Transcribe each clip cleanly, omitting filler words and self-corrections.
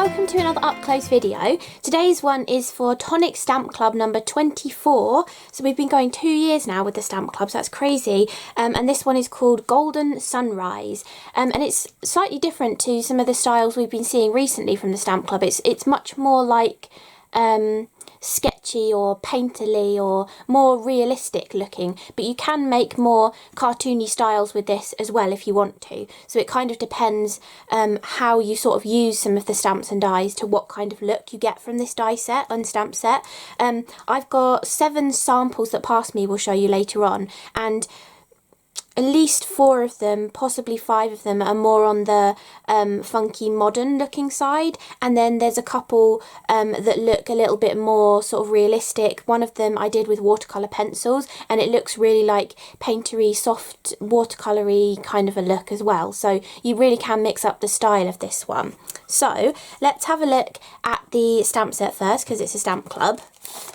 welcome to another up close video. Today's one is for Tonic Stamp Club number 24. So we've been going 2 years now with the Stamp Club, so that's crazy. And this one is called Golden Sunrise. And it's slightly different to some of the styles we've been seeing recently from the Stamp Club. It's much more like sketchy or painterly or more realistic looking, but you can make more cartoony styles with this as well if you want to. So it kind of depends how you sort of use some of the stamps and dies to what kind of look you get from this die set and stamp set. I've got 7 samples that passed me, we'll show you later on, and at least 4 of them, possibly 5 of them, are more on the funky modern looking side, and then there's a couple that look a little bit more sort of realistic. One of them I did with watercolour pencils, and it looks really like paintery, soft, watercolour-y kind of a look as well. So you really can mix up the style of this one. So let's have a look at the stamp set first, because it's a stamp club.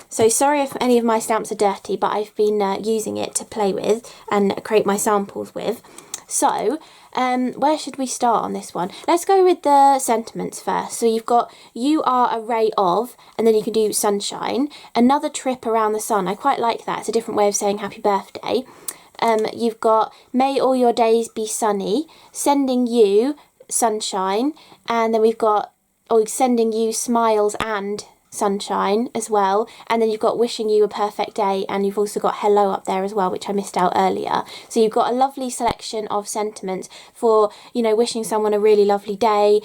So sorry if any of my stamps are dirty, but I've been using it to play with and create my samples with. So where should we start on this one? Let's go with the sentiments first. So you've got "You are a ray of," and then you can do "sunshine." "Another trip around the sun." I quite like that. It's a different way of saying happy birthday. You've got "May all your days be sunny." "Sending you sunshine." And then we've got "Sending you smiles and sunshine" as well, and then you've got "Wishing you a perfect day," and you've also got "Hello" up there as well, which I missed out earlier. So you've got a lovely selection of sentiments for, you know, wishing someone a really lovely day,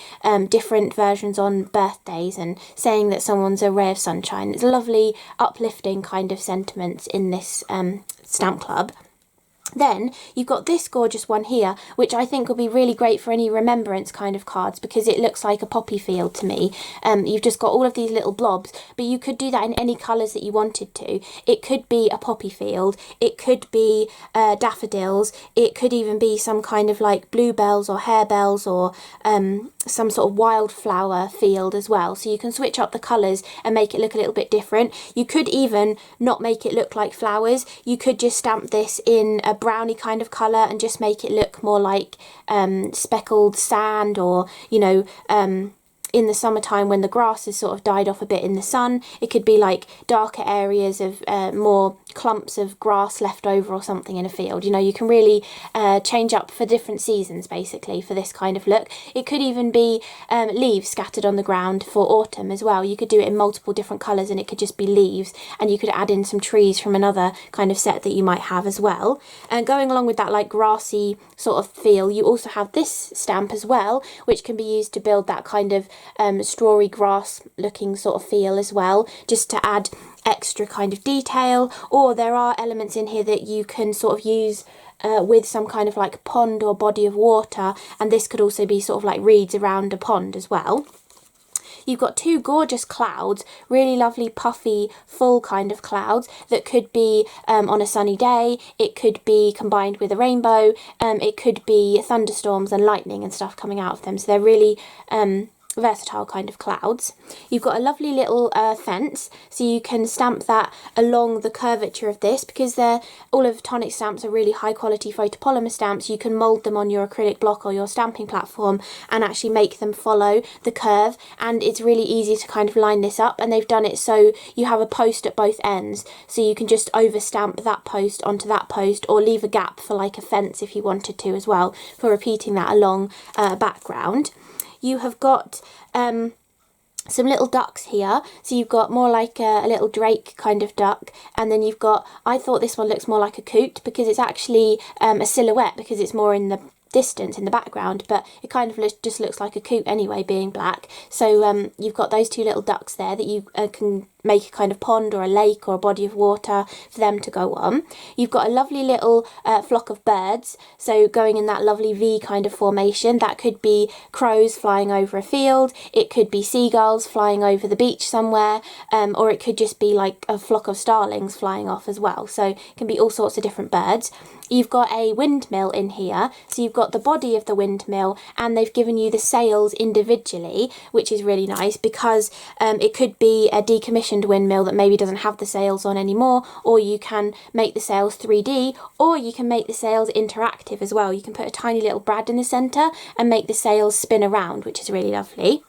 different versions on birthdays, and saying that someone's a ray of sunshine. It's a lovely uplifting kind of sentiments in this stamp club. Then you've got this gorgeous one here, which I think will be really great for any remembrance kind of cards, because it looks like a poppy field to me. You've just got all of these little blobs, but you could do that in any colours that you wanted to. It could be a poppy field, it could be daffodils, it could even be some kind of like bluebells or harebells, or some sort of wildflower field as well. So you can switch up the colours and make it look a little bit different. You could even not make it look like flowers. You could just stamp this in a browny kind of colour and just make it look more like speckled sand, or, you know, in the summertime when the grass has sort of died off a bit in the sun, it could be like darker areas of more clumps of grass left over or something in a field. You know, you can really change up for different seasons basically for this kind of look. It could even be leaves scattered on the ground for autumn as well. You could do it in multiple different colours, and it could just be leaves, and you could add in some trees from another kind of set that you might have as well. And going along with that like grassy sort of feel, you also have this stamp as well, which can be used to build that kind of strawy grass looking sort of feel as well, just to add extra kind of detail. Or there are elements in here that you can sort of use with some kind of like pond or body of water, and this could also be sort of like reeds around a pond as well. You've got 2 gorgeous clouds, really lovely puffy full kind of clouds that could be on a sunny day, it could be combined with a rainbow, it could be thunderstorms and lightning and stuff coming out of them. So they're really versatile kind of clouds. You've got a lovely little fence, so you can stamp that along the curvature of this, because all of Tonic stamps are really high quality photopolymer stamps. You can mould them on your acrylic block or your stamping platform and actually make them follow the curve, and it's really easy to kind of line this up, and they've done it so you have a post at both ends, so you can just over stamp that post onto that post, or leave a gap for like a fence if you wanted to as well, for repeating that along background. You have got some little ducks here, so you've got more like a little drake kind of duck, and then you've got, I thought this one looks more like a coot because it's actually a silhouette, because it's more in the distance in the background, but it kind of just looks like a coot anyway, being black. So you've got those 2 little ducks there that you can make a kind of pond or a lake or a body of water for them to go on. You've got a lovely little flock of birds, so going in that lovely V kind of formation. That could be crows flying over a field, it could be seagulls flying over the beach somewhere, or it could just be like a flock of starlings flying off as well. So it can be all sorts of different birds. You've got a windmill in here, so you've got the body of the windmill, and they've given you the sails individually, which is really nice, because it could be a decommissioned windmill that maybe doesn't have the sails on anymore, or you can make the sails 3D, or you can make the sails interactive as well. You can put a tiny little brad in the centre and make the sails spin around, which is really lovely.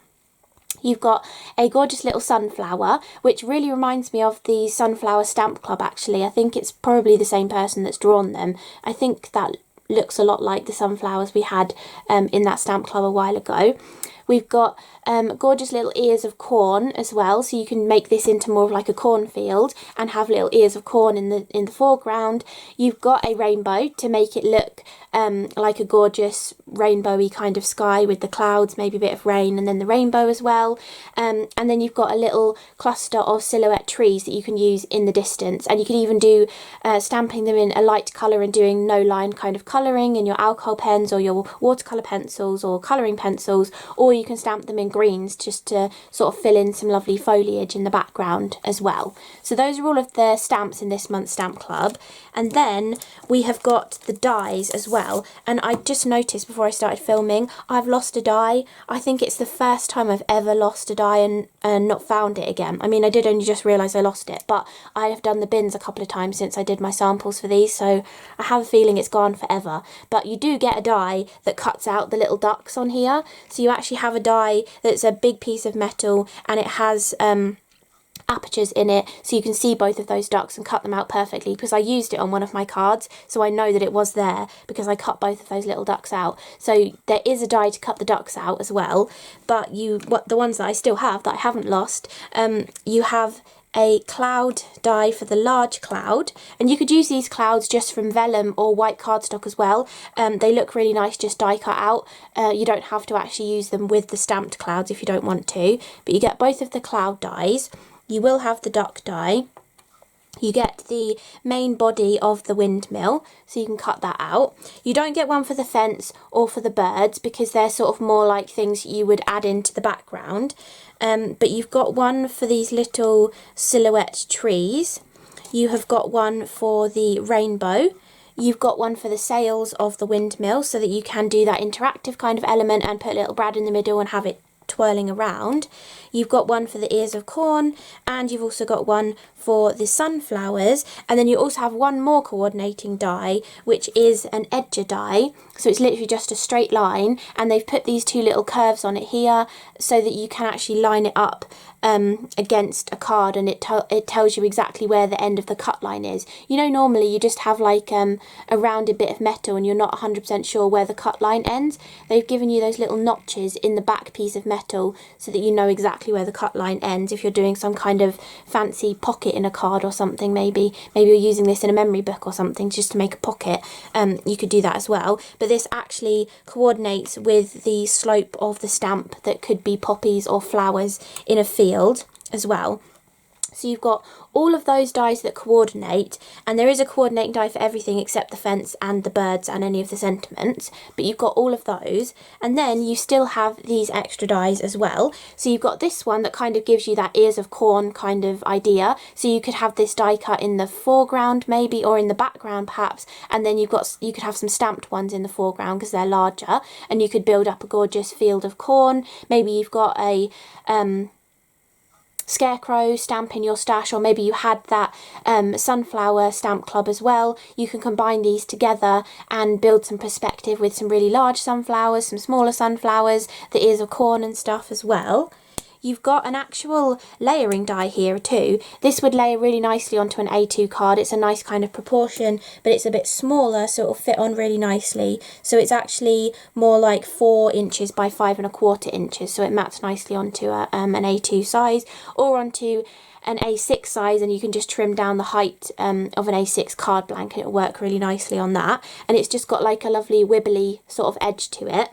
You've got a gorgeous little sunflower, which really reminds me of the Sunflower Stamp Club actually. I think it's probably the same person that's drawn them. I think that looks a lot like the sunflowers we had in that stamp club a while ago. We've got gorgeous little ears of corn as well, so you can make this into more of like a cornfield and have little ears of corn in the foreground. You've got a rainbow to make it look like a gorgeous rainbowy kind of sky with the clouds, maybe a bit of rain, and then the rainbow as well. And then you've got a little cluster of silhouette trees that you can use in the distance, and you can even do stamping them in a light colour and doing no line kind of colouring in your alcohol pens or your watercolour pencils or colouring pencils, or you can stamp them in greens just to sort of fill in some lovely foliage in the background as well. So those are all of the stamps in this month's stamp club. And then we have got the dies as well, and I just noticed before I started filming I've lost a die. I think it's the first time I've ever lost a die and not found it again. I mean, I did only just realise I lost it, but I have done the bins a couple of times since I did my samples for these, so I have a feeling it's gone forever. But you do get a die that cuts out the little ducks on here, so you actually have a die that's a big piece of metal and it has apertures in it, so you can see both of those ducks and cut them out perfectly, because I used it on one of my cards, so I know that it was there because I cut both of those little ducks out. So there is a die to cut the ducks out as well, but the ones that I still have that I haven't lost, you have a cloud die for the large cloud, and you could use these clouds just from vellum or white cardstock as well. They look really nice just die cut out. You don't have to actually use them with the stamped clouds if you don't want to, but you get both of the cloud dies. You will have the duck die. You get the main body of the windmill, so you can cut that out. You don't get one for the fence or for the birds because they're sort of more like things you would add into the background. But you've got one for these little silhouette trees. You have got one for the rainbow. You've got one for the sails of the windmill, so that you can do that interactive kind of element and put a little brad in the middle and have it twirling around. You've got one for the ears of corn, and you've also got one for the sunflowers, and then you also have one more coordinating die, which is an edger die, so it's literally just a straight line, and they've put these two little curves on it here so that you can actually line it up against a card, and it tells you exactly where the end of the cut line is. You know, normally you just have like a rounded bit of metal and you're not 100% sure where the cut line ends. They've given you those little notches in the back piece of metal so that you know exactly where the cut line ends. If you're doing some kind of fancy pocket in a card or something, maybe you're using this in a memory book or something just to make a pocket, you could do that as well. But this actually coordinates with the slope of the stamp that could be poppies or flowers in a field as well. So you've got all of those dies that coordinate, and there is a coordinating die for everything except the fence and the birds and any of the sentiments, but you've got all of those. And then you still have these extra dies as well. So you've got this one that kind of gives you that ears of corn kind of idea, so you could have this die cut in the foreground maybe, or in the background perhaps, and then you could have some stamped ones in the foreground because they're larger, and you could build up a gorgeous field of corn. Maybe you've got a scarecrow stamp in your stash, or maybe you had that sunflower stamp club as well. You can combine these together and build some perspective with some really large sunflowers, some smaller sunflowers, the ears of corn and stuff as well. You've got an actual layering die here too. This would layer really nicely onto an A2 card. It's a nice kind of proportion, but it's a bit smaller, so it'll fit on really nicely. So it's actually more like 4 inches by 5¼ inches, so it mats nicely onto an A2 size or onto an A6 size, and you can just trim down the height of an A6 card blank and it'll work really nicely on that. And it's just got like a lovely wibbly sort of edge to it.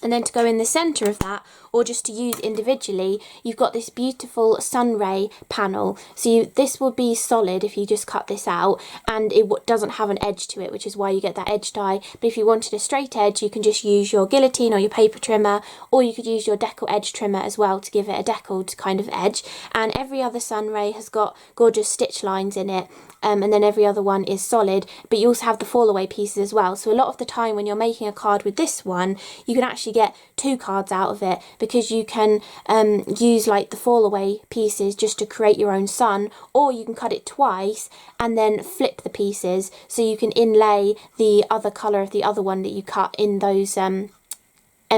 And then to go in the centre of that, or just to use individually, you've got this beautiful sun ray panel. So this will be solid if you just cut this out, and it doesn't have an edge to it, which is why you get that edge die. But if you wanted a straight edge, you can just use your guillotine or your paper trimmer, or you could use your decal edge trimmer as well to give it a deckled kind of edge. And every other sun ray has got gorgeous stitch lines in it, and then every other one is solid, but you also have the fall away pieces as well. So a lot of the time when you're making a card with this one, you can actually get 2 cards out of it, because you can use like the fall away pieces just to create your own sun, or you can cut it twice and then flip the pieces so you can inlay the other colour of the other one that you cut in those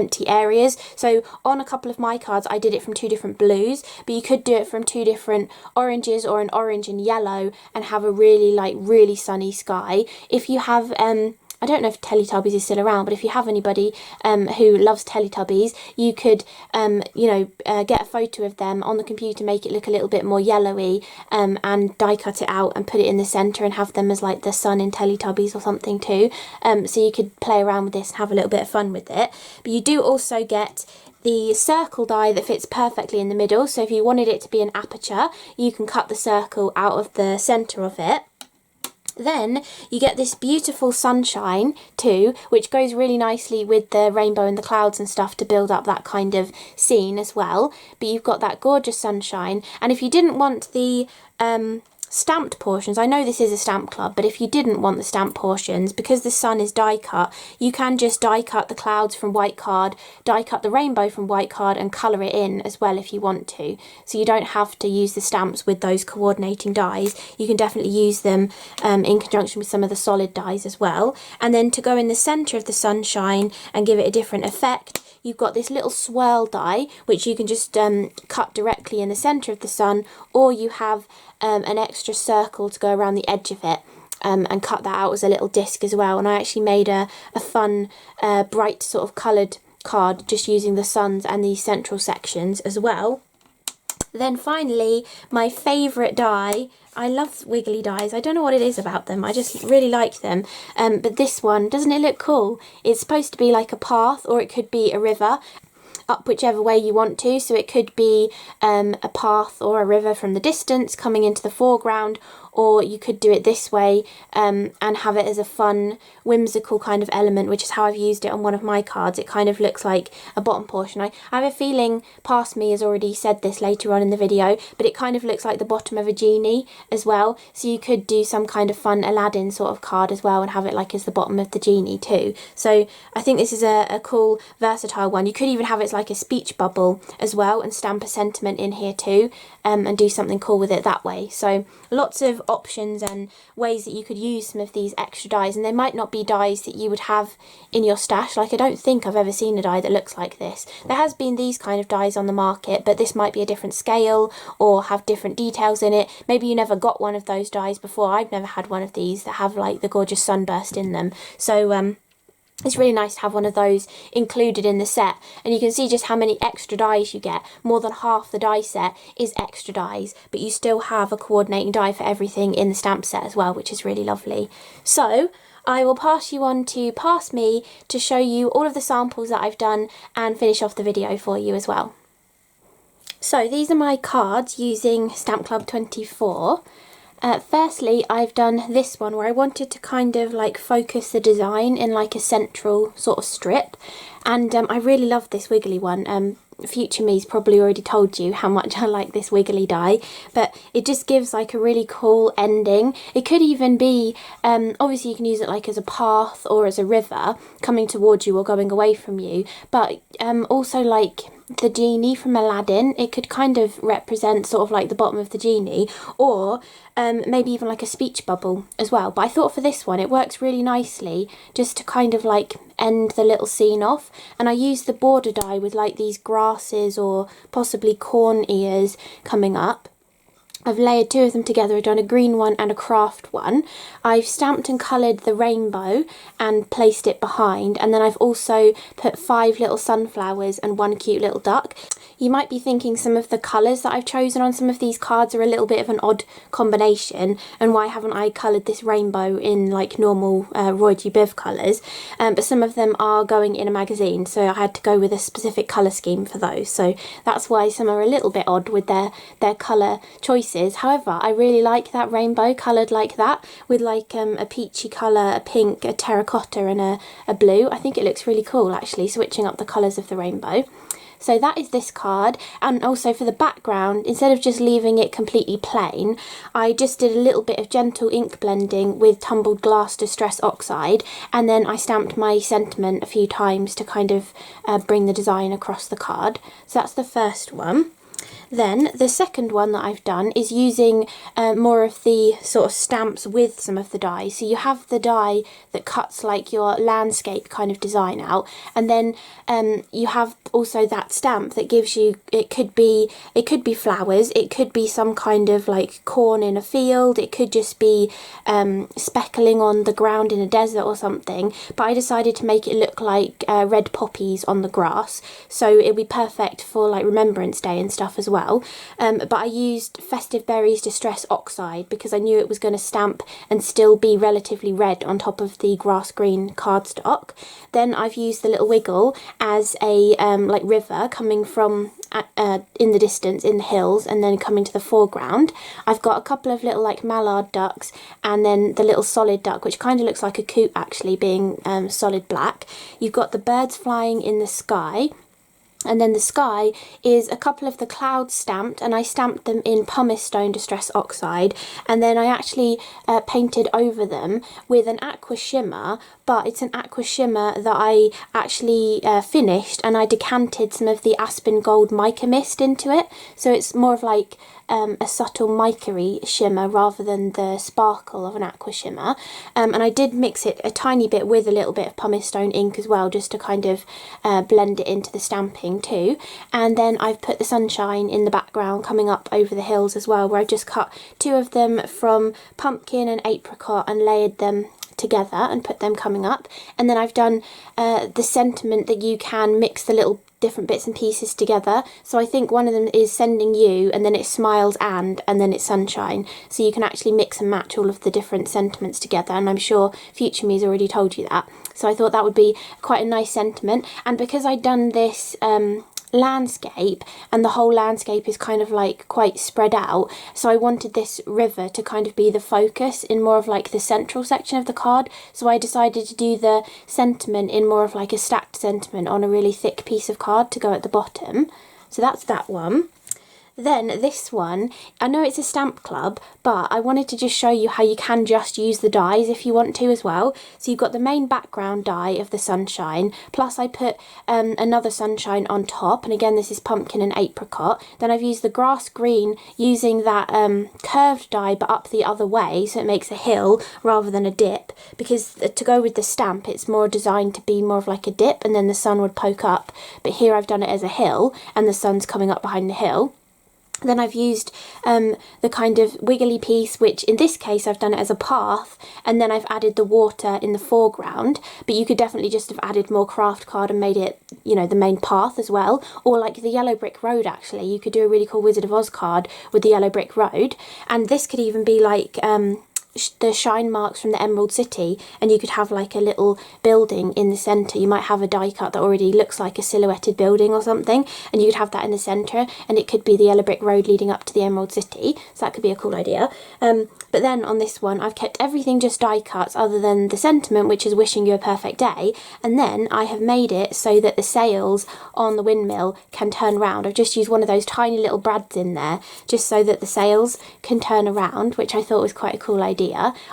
empty areas. So on a couple of my cards I did it from 2 different blues, but you could do it from 2 different oranges or an orange and yellow and have a really really sunny sky. If you have I don't know if Teletubbies is still around, but if you have anybody who loves Teletubbies, you could, get a photo of them on the computer, make it look a little bit more yellowy, and die cut it out and put it in the centre and have them as like the sun in Teletubbies or something too. So you could play around with this and have a little bit of fun with it. But you do also get the circle die that fits perfectly in the middle. So if you wanted it to be an aperture, you can cut the circle out of the centre of it. Then you get this beautiful sunshine too, which goes really nicely with the rainbow and the clouds and stuff to build up that kind of scene as well. But you've got that gorgeous sunshine. And if you didn't want the stamped portions, I know this is a stamp club, but if you didn't want the stamped portions, because the sun is die cut, you can just die cut the clouds from white card, die cut the rainbow from white card and colour it in as well if you want to. So you don't have to use the stamps with those coordinating dies. You can definitely use them in conjunction with some of the solid dies as well. And then to go in the centre of the sunshine and give it a different effect, you've got this little swirl die, which you can just cut directly in the centre of the sun, or you have an extra circle to go around the edge of it and cut that out as a little disc as well. And I actually made a fun, bright sort of coloured card just using the suns and these central sections as well. Then finally, my favourite die. I love wiggly dies. I don't know what it is about them. I just really like them. But this one, doesn't it look cool? It's supposed to be like a path, or it could be a river, up whichever way you want to. So it could be a path or a river from the distance coming into the foreground, or you could do it this way and have it as a fun, whimsical kind of element, which is how I've used it on one of my cards. It kind of looks like a bottom portion. I have a feeling Past Me has already said this later on in the video, but it kind of looks like the bottom of a genie as well. So you could do some kind of fun Aladdin sort of card as well and have it like as the bottom of the genie too. So I think this is a cool, versatile one. You could even have it as like a speech bubble as well and stamp a sentiment in here too, and do something cool with it that way. So lots of options and ways that you could use some of these extra dies, and they might not be dies that you would have in your stash. Like, I don't think I've ever seen a die that looks like this. There has been these kind of dies on the market, but this might be a different scale or have different details in it. Maybe you never got one of those dies before. I've never had one of these that have like the gorgeous sunburst in them. So it's really nice to have one of those included in the set, and you can see just how many extra dies you get. More than half the die set is extra dies, but you still have a coordinating die for everything in the stamp set as well, which is really lovely. So I will pass you on to Past Me to show you all of the samples that I've done and finish off the video for you as well. So these are my cards using Stamp Club 24. Firstly, I've done this one where I wanted to kind of like focus the design in like a central sort of strip, and I really love this wiggly one. Future me's probably already told you how much I like this wiggly die, but it just gives like a really cool ending. It could even be, obviously you can use it like as a path or as a river coming towards you or going away from you, but also like the genie from Aladdin, it could kind of represent sort of like the bottom of the genie, or maybe even like a speech bubble as well. But I thought for this one it works really nicely just to kind of like end the little scene off, and I used the border die with like these grasses or possibly corn ears coming up. I've layered 2 of them together. I've done a green one and a craft one. I've stamped and coloured the rainbow and placed it behind, and then I've also put 5 little sunflowers and 1 cute little duck. You might be thinking some of the colours that I've chosen on some of these cards are a little bit of an odd combination, and why haven't I coloured this rainbow in like normal Roy G. Biv colours, but some of them are going in a magazine, so I had to go with a specific colour scheme for those. So that's why some are a little bit odd with their colour choices. However, I really like that rainbow coloured like that with like a peachy colour, a pink, a terracotta and a blue. I think it looks really cool actually, switching up the colours of the rainbow. So that is this card, and also for the background, instead of just leaving it completely plain, I just did a little bit of gentle ink blending with Tumbled Glass Distress Oxide, and then I stamped my sentiment a few times to kind of bring the design across the card. So that's the first one. Then the second one that I've done is using more of the sort of stamps with some of the dies. So you have the die that cuts like your landscape kind of design out, and then you have also that stamp that gives you, it could be flowers, it could be some kind of like corn in a field, it could just be speckling on the ground in a desert or something, but I decided to make it look like red poppies on the grass, so it'll be perfect for like Remembrance Day and stuff as well. But I used Festive Berries Distress Oxide because I knew it was going to stamp and still be relatively red on top of the grass green cardstock. Then I've used the little wiggle as a like river coming from in the distance in the hills and then coming to the foreground. I've got a couple of little like mallard ducks and then the little solid duck, which kind of looks like a coot actually, being solid black. You've got the birds flying in the sky. And then the sky is a couple of the clouds stamped, and I stamped them in Pumice Stone Distress Oxide, and then I actually painted over them with an aqua shimmer, but it's an aqua shimmer that I actually finished, and I decanted some of the Aspen Gold Mica mist into it, so it's more of like a subtle mica-y shimmer rather than the sparkle of an aqua shimmer. And I did mix it a tiny bit with a little bit of pumice stone ink as well, just to kind of blend it into the stamping too. And then I've put the sunshine in the background coming up over the hills as well, where I've just cut two of them from pumpkin and apricot and layered them together and put them coming up. And then I've done the sentiment that you can mix the little different bits and pieces together. So I think one of them is sending you, and then it's smiles and then it's sunshine. So you can actually mix and match all of the different sentiments together, and I'm sure Future Me's already told you that. So I thought that would be quite a nice sentiment. And because I'd done this landscape, and the whole landscape is kind of like quite spread out, so I wanted this river to kind of be the focus in more of like the central section of the card, so I decided to do the sentiment in more of like a stacked sentiment on a really thick piece of card to go at the bottom. So that's that one. Then this one, I know it's a stamp club, but I wanted to just show you how you can just use the dies if you want to as well. So you've got the main background die of the sunshine, plus I put another sunshine on top, and again this is pumpkin and apricot. Then I've used the grass green using that curved die but up the other way, so it makes a hill rather than a dip, because to go with the stamp it's more designed to be more of like a dip and then the sun would poke up, but here I've done it as a hill and the sun's coming up behind the hill. Then I've used the kind of wiggly piece, which in this case I've done it as a path, and then I've added the water in the foreground, but you could definitely just have added more craft card and made it, you know, the main path as well. Or like the yellow brick road, actually, you could do a really cool Wizard of Oz card with the yellow brick road, and this could even be like the shine marks from the Emerald City, and you could have like a little building in the centre. You might have a die cut that already looks like a silhouetted building or something, and you could have that in the centre, and it could be the yellow brick road leading up to the Emerald City, so that could be a cool idea. But then on this one I've kept everything just die cuts other than the sentiment, which is wishing you a perfect day, and then I have made it so that the sails on the windmill can turn round. I've just used one of those tiny little brads in there just so that the sails can turn around, which I thought was quite a cool idea.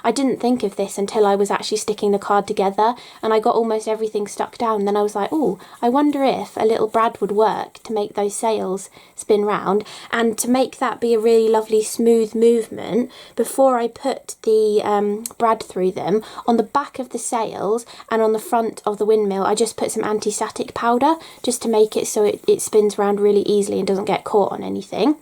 I didn't think of this until I was actually sticking the card together, and I got almost everything stuck down, and then I was like, oh, I wonder if a little brad would work to make those sails spin round. And to make that be a really lovely smooth movement, before I put the brad through them, on the back of the sails and on the front of the windmill I just put some anti-static powder just to make it so it spins around really easily and doesn't get caught on anything.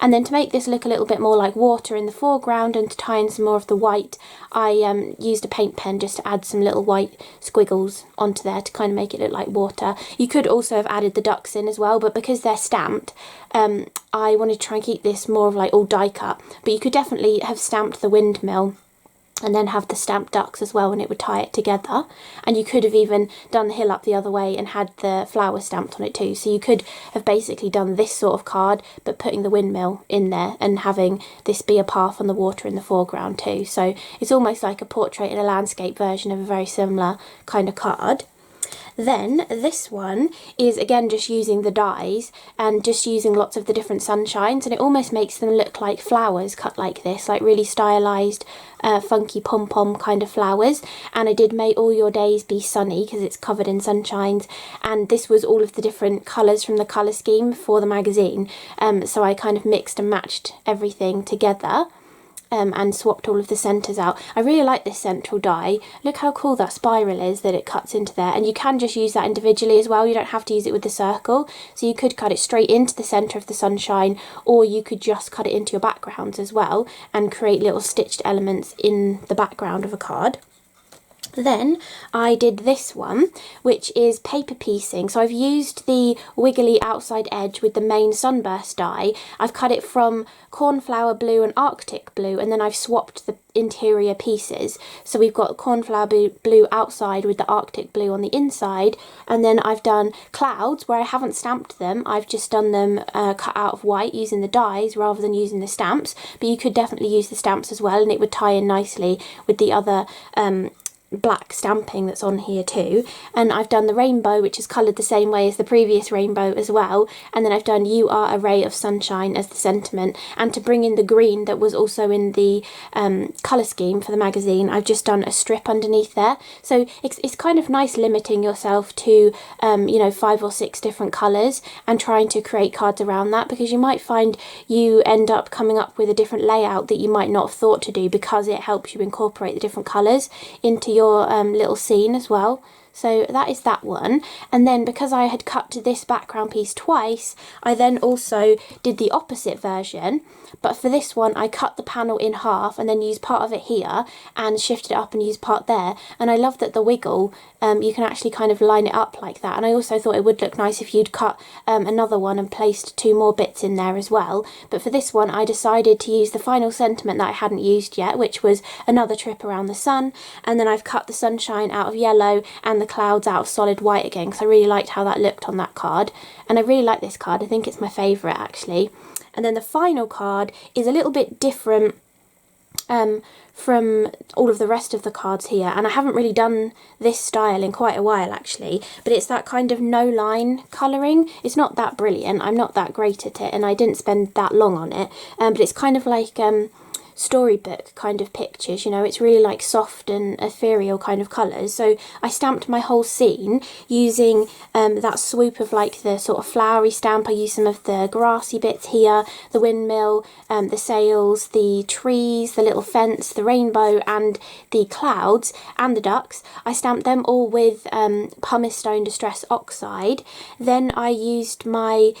And then to make this look a little bit more like water in the foreground and to tie in some more of the white, I used a paint pen just to add some little white squiggles onto there to kind of make it look like water. You could also have added the ducks in as well, but because they're stamped, I wanted to try and keep this more of like all die cut. But you could definitely have stamped the windmill and then have the stamped ducks as well, and it would tie it together. And you could have even done the hill up the other way and had the flower stamped on it too. So you could have basically done this sort of card but putting the windmill in there and having this be a path on the water in the foreground too. So it's almost like a portrait and a landscape version of a very similar kind of card. Then this one is again just using the dies and just using lots of the different sunshines, and it almost makes them look like flowers cut like this, like really stylised funky pom-pom kind of flowers. And I did May All Your Days Be Sunny because it's covered in sunshines, and this was all of the different colours from the colour scheme for the magazine, so I kind of mixed and matched everything together. And swapped all of the centres out. I really like this central die. Look how cool that spiral is that it cuts into there, and you can just use that individually as well. You don't have to use it with the circle, so you could cut it straight into the centre of the sunshine, or you could just cut it into your backgrounds as well and create little stitched elements in the background of a card. Then I did this one, which is paper piecing. So I've used the wiggly outside edge with the main sunburst die. I've cut it from cornflower blue and arctic blue, and then I've swapped the interior pieces. So we've got cornflower blue outside with the arctic blue on the inside, and then I've done clouds where I haven't stamped them. I've just done them cut out of white using the dies rather than using the stamps, but you could definitely use the stamps as well, and it would tie in nicely with the other black stamping that's on here too. And I've done the rainbow, which is coloured the same way as the previous rainbow as well, and then I've done You Are a Ray of Sunshine as the sentiment. And to bring in the green that was also in the colour scheme for the magazine, I've just done a strip underneath there. So it's kind of nice limiting yourself to you know, 5 or 6 different colours and trying to create cards around that, because you might find you end up coming up with a different layout that you might not have thought to do, because it helps you incorporate the different colours into your little scene as well. So that is that one. And then because I had cut to this background piece twice, I then also did the opposite version, but for this one I cut the panel in half and then used part of it here and shifted it up and used part there. And I love that the wiggle, you can actually kind of line it up like that, and I also thought it would look nice if you'd cut another one and placed 2 more bits in there as well. But for this one I decided to use the final sentiment that I hadn't used yet, which was Another Trip Around the Sun, and then I've cut the sunshine out of yellow and the clouds out of solid white again, because I really liked how that looked on that card, and I really like this card. I think it's my favourite actually. And then the final card is a little bit different from all of the rest of the cards here, and I haven't really done this style in quite a while actually, but it's that kind of no line colouring. It's not that brilliant, I'm not that great at it, and I didn't spend that long on it, but it's kind of like storybook kind of pictures, you know. It's really like soft and ethereal kind of colours. So I stamped my whole scene using that swoop of like the sort of flowery stamp. I used some of the grassy bits here, the windmill, the sails, the trees, the little fence, the rainbow and the clouds and the ducks. I stamped them all with Pumice Stone Distress Oxide. Then I used my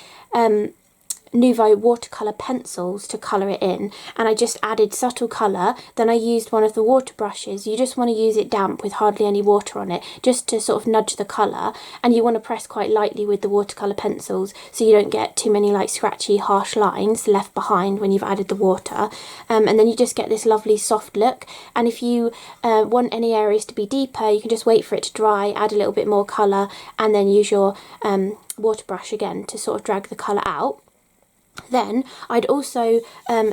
Nuvo watercolour pencils to colour it in, and I just added subtle colour. Then I used one of the water brushes. You just want to use it damp with hardly any water on it, just to sort of nudge the colour, and you want to press quite lightly with the watercolour pencils so you don't get too many like scratchy harsh lines left behind when you've added the water, and then you just get this lovely soft look. And if you want any areas to be deeper, you can just wait for it to dry, add a little bit more colour, and then use your water brush again to sort of drag the colour out. Then I'd also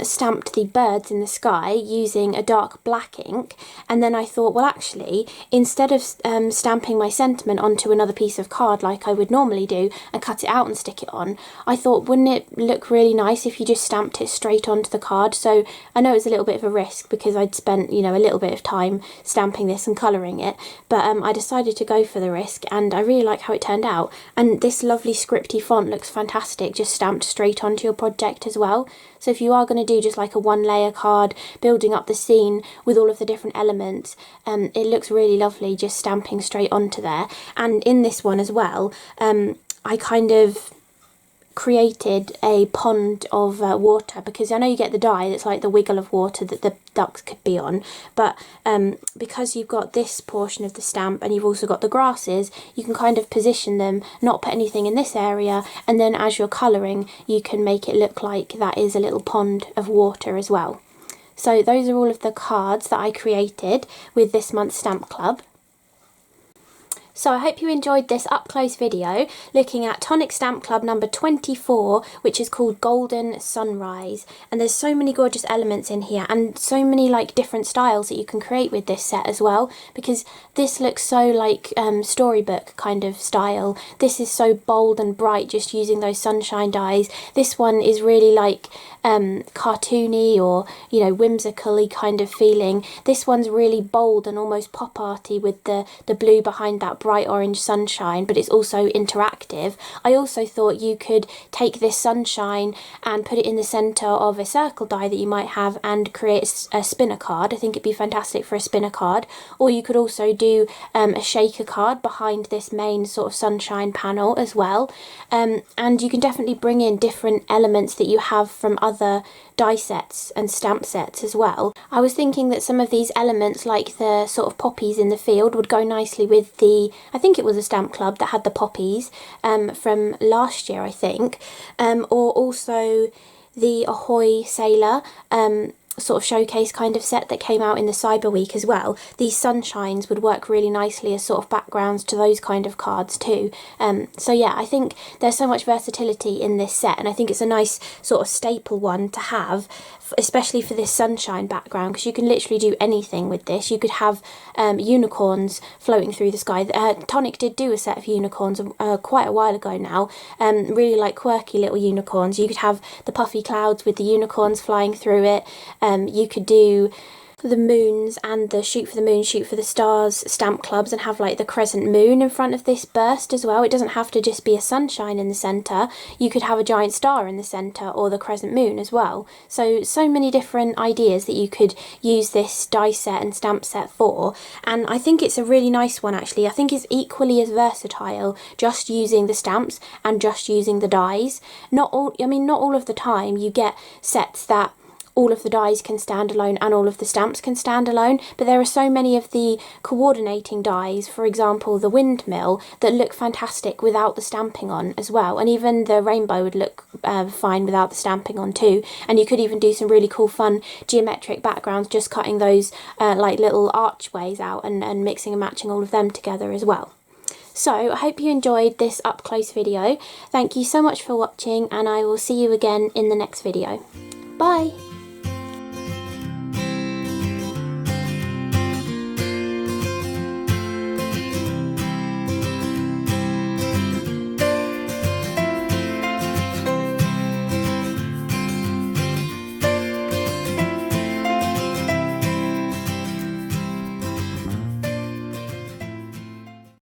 stamped the birds in the sky using a dark black ink, and then I thought, well actually, instead of stamping my sentiment onto another piece of card like I would normally do and cut it out and stick it on, I thought, wouldn't it look really nice if you just stamped it straight onto the card? So I know it was a little bit of a risk because I'd spent, you know, a little bit of time stamping this and colouring it, but I decided to go for the risk, and I really like how it turned out. And this lovely scripty font looks fantastic just stamped straight onto your project as well. So if you are going to do just like a 1-layer card building up the scene with all of the different elements, it looks really lovely just stamping straight onto there. And in this one as well, I kind of created a pond of water, because I know you get the die that's like the wiggle of water that the ducks could be on, but because you've got this portion of the stamp and you've also got the grasses, you can kind of position them, not put anything in this area, and then as you're colouring you can make it look like that is a little pond of water as well. So those are all of the cards that I created with this month's Stamp Club. So I hope you enjoyed this up close video looking at Tonic Stamp Club number 24, which is called Golden Sunrise. And there's so many gorgeous elements in here and so many like different styles that you can create with this set as well, because this looks so like storybook kind of style. This is so bold and bright just using those sunshine dyes. This one is really like cartoony or, you know, whimsical-y kind of feeling. This one's really bold and almost pop arty with the blue behind that bright orange sunshine, but it's also interactive. I also thought you could take this sunshine and put it in the centre of a circle die that you might have and create a spinner card. I think it'd be fantastic for a spinner card. Or you could also do a shaker card behind this main sort of sunshine panel as well. And you can definitely bring in different elements that you have from other die sets and stamp sets as well. I was thinking that some of these elements, like the sort of poppies in the field, would go nicely with the, I think it was a stamp club that had the poppies from last year, I think, or also the Ahoy Sailor sort of showcase kind of set that came out in the Cyber Week as well. These sunshines would work really nicely as sort of backgrounds to those kind of cards too. So yeah, I think there's so much versatility in this set, and I think it's a nice sort of staple one to have, especially for this sunshine background, because you can literally do anything with this. You could have unicorns floating through the sky. Tonic did do a set of unicorns quite a while ago now, really like quirky little unicorns. You could have the puffy clouds with the unicorns flying through it. You could do the moons and the shoot for the moon, shoot for the stars stamp clubs and have like the crescent moon in front of this burst as well. It doesn't have to just be a sunshine in the centre. You could have a giant star in the centre or the crescent moon as well. So many different ideas that you could use this die set and stamp set for, and I think it's a really nice one actually. I think it's equally as versatile just using the stamps and just using the dies. Not all of the time you get sets that all of the dies can stand alone and all of the stamps can stand alone, but there are so many of the coordinating dies, for example the windmill, that look fantastic without the stamping on as well, and even the rainbow would look fine without the stamping on too. And you could even do some really cool fun geometric backgrounds, just cutting those like little archways out and mixing and matching all of them together as well. So I hope you enjoyed this up close video. Thank you so much for watching, and I will see you again in the next video. Bye!